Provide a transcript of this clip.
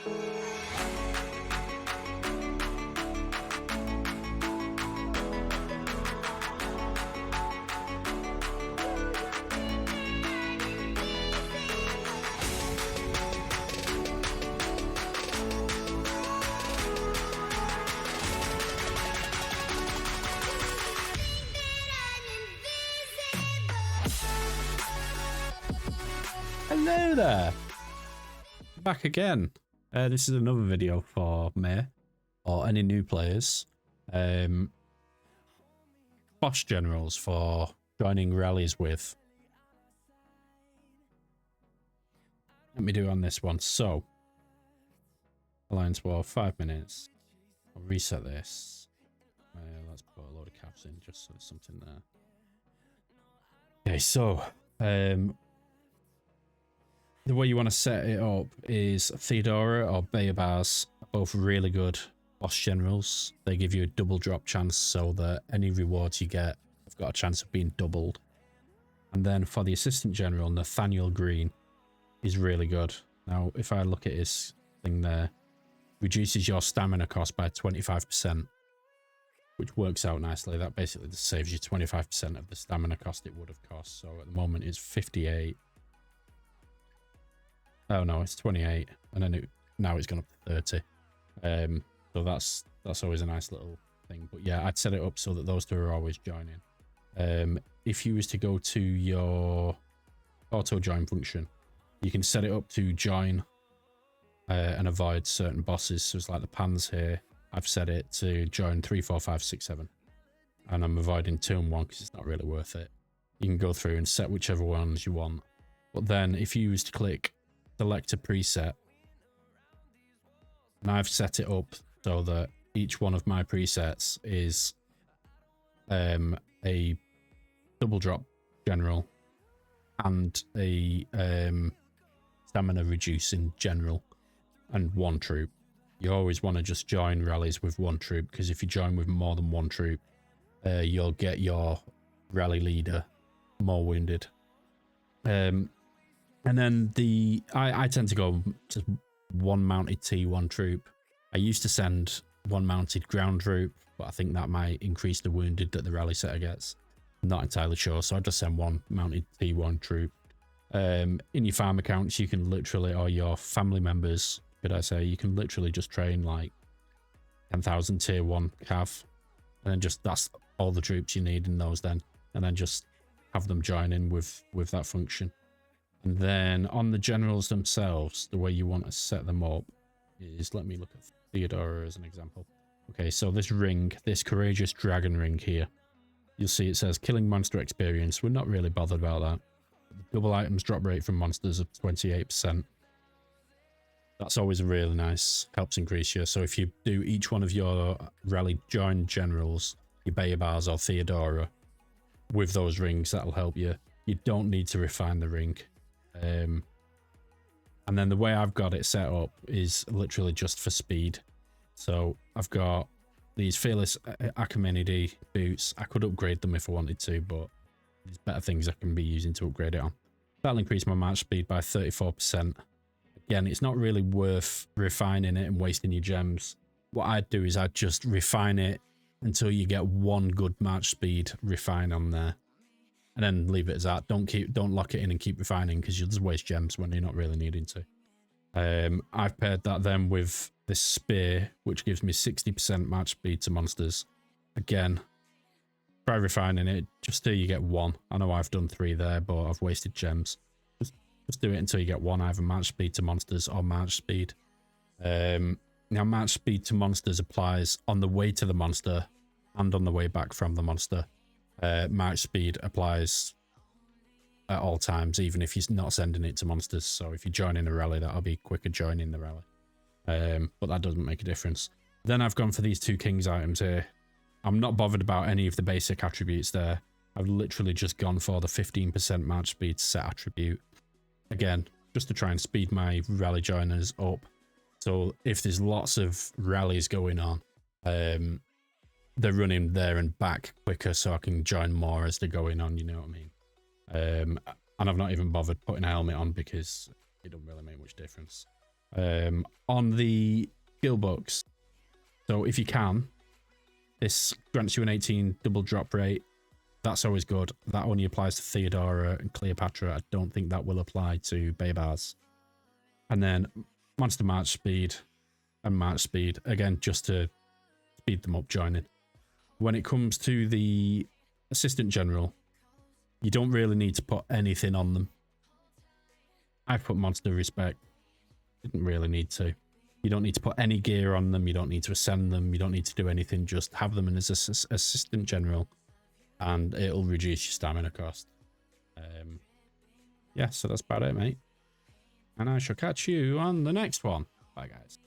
Hello there, back again. This is another video for me or any new players. Boss generals for joining rallies with. Let me do on this one. So Alliance War, 5 minutes. I'll reset this. Let's put a load of caps in just so there's something there. Okay, so the way you want to set it up is Theodora or Bayabars, both really good boss generals. They give you a double drop chance so that any rewards you get have got a chance of being doubled. And then for the assistant general, Nathaniel Green is really good. Now, if I look at his thing there, reduces your stamina cost by 25%, which works out nicely. That basically just saves you 25% of the stamina cost it would have cost. So at the moment it's 58. Oh no, it's 28, and then now it's gone up to 30. So that's always a nice little thing. But yeah, I'd set it up so that those two are always joining. If you was to go to your auto join function, you can set it up to join and avoid certain bosses. So it's like the pans here. I've set it to join 3, 4, 5, 6, 7, and I'm avoiding 2 and 1 because it's not really worth it. You can go through and set whichever ones you want. But then if you was to click select a preset, and I've set it up so that each one of my presets is a double drop general and a stamina reducing general and 1 troop. You always want to just join rallies with 1 troop, because if you join with more than 1 troop, you'll get your rally leader more wounded. And then I tend to go to 1 mounted T1 troop. I used to send 1 mounted ground troop, but I think that might increase the wounded that the rally setter gets. I'm not entirely sure, so I just send 1 mounted T1 troop. In your farm accounts, you can literally, or your family members, could I say, you can literally just train like 10,000 tier 1 cav, and then just that's all the troops you need in those then, and then just have them join in with that function. And then on the generals themselves, the way you want to set them up is, let me look at Theodora as an example. Okay, so this ring, this courageous dragon ring here, you'll see it says killing monster experience. We're not really bothered about that. Double items drop rate from monsters of 28%. That's always really nice, helps increase you. So if you do each one of your rally join generals, your Bayabars or Theodora, with those rings, that'll help you. You don't need to refine the ring. And then the way I've got it set up is literally just for speed. So I've got these Fearless Achaemenid boots. I could upgrade them if I wanted to, but there's better things I can be using to upgrade it on. That'll increase my march speed by 34%. Again, it's not really worth refining it and wasting your gems. What I'd do is I'd just refine it until you get 1 good march speed refine on there, and then leave it as that. Don't lock it in and keep refining, because you'll just waste gems when you're not really needing to. I've paired that then with this spear, which gives me 60% march speed to monsters. Again, try refining it just till you get 1. I know I've done 3 there, but I've wasted gems. Just do it until you get 1, either march speed to monsters or march speed. Now, march speed to monsters applies on the way to the monster and on the way back from the monster. March speed applies at all times, even if you're not sending it to monsters. So if you're joining a rally, that'll be quicker joining the rally. But that doesn't make a difference. Then I've gone for these 2 kings items here. I'm not bothered about any of the basic attributes there. I've literally just gone for the 15% march speed set attribute. Again, just to try and speed my rally joiners up. So if there's lots of rallies going on, they're running there and back quicker, so I can join more as they're going on, you know what I mean? And I've not even bothered putting a helmet on because it doesn't really make much difference. On the skill books, so if you can, this grants you an 18 double drop rate. That's always good. That only applies to Theodora and Cleopatra. I don't think that will apply to Baybars. And then monster march speed and march speed, again, just to speed them up joining. When it comes to the assistant general, you don't really need to put anything on them. I've put monster respect. Didn't really need to. You don't need to put any gear on them. You don't need to ascend them. You don't need to do anything. Just have them as assistant general, and it'll reduce your stamina cost. Yeah, so that's about it, mate. And I shall catch you on the next one. Bye, guys.